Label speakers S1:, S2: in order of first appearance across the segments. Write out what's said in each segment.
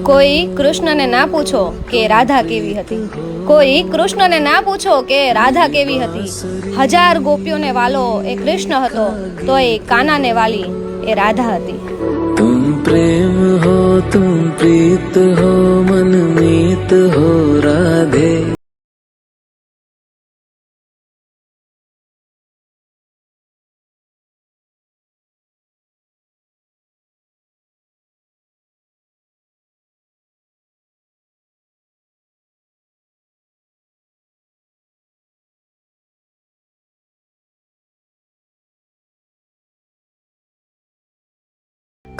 S1: કોઈ કૃષ્ણને ના પૂછો કે રાધા કેવી હતી, કોઈ કૃષ્ણને ના પૂછો કે રાધા કેવી હતી. 1000 ગોપીઓને વાલો એ કૃષ્ણ હતો, તોય કાનાને વાલી એ રાધા હતી.
S2: तुम प्रेम हो, तुम प्रीत हो, मन मीत हो राधे.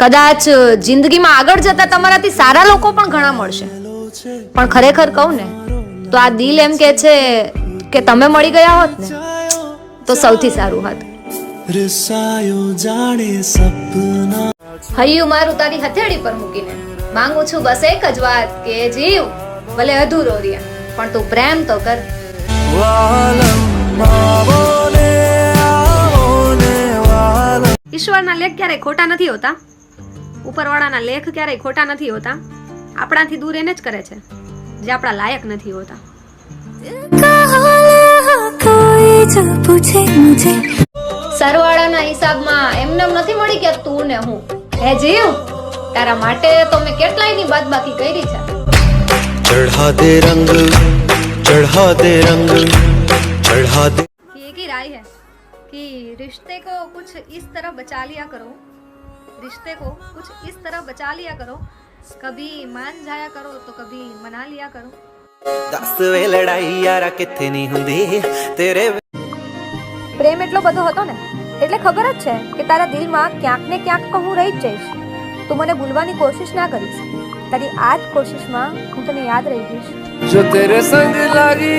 S1: કદાચ જિંદગીમાં આગળ જતા તમારાથી સારા લોકો પણ ઘણા મળશે, પણ ખરેખર કહું ને તો આ દિલ એમ કે છે કે તમે મળી ગયા હોત ને તો સૌથી સારું હોત. હૈયું મારું તારી હથેળી પર મૂકીને માંગુ છું બસ એક જ વાત કે જીવ ભલે અધૂરો રહ્યા પણ તું પ્રેમ તો કર. ઈશ્વરના લેખ ક્યારેય ખોટા નથી હોતા, ઉપરવાળાના લેખ ક્યારેય ખોટા નથી હોતા. આપણાથી દૂર એને જ કરે છે જે આપણા લાયક નથી હોતા. સરવાળાના હિસાબમાં એમનેમ નથી મળી કે તું ને હું. હે જીવ, તારા માટે તો મેં કેટલાયની બાદબાકી કરી છે.
S2: चढ़ा दे रंग, चढ़ा दे रंग, चढ़ा दे.
S1: एक ही राय है कि रिश्ते को कुछ इस तरह बचा लिया करो, रिश्ते को कुछ इस तरह बचा लिया करो, कभी मान जाया करो तो कभी मना लिया करो.
S2: 10 वे लड़ाई यारा किथे नहीं हुंदी तेरे.
S1: પ્રેમ એટલો બધો હતો ને એટલે ખબર જ છે કે તારા દિલમાં ક્યાંક ને ક્યાંક તો હું રહી જ જઈશ. તું મને ભૂલવાની કોશિશ ના કરીશ, તારી આ જ કોશિશમાં હું તને યાદ રહી જઈશ.
S2: जो तेरे संग लगी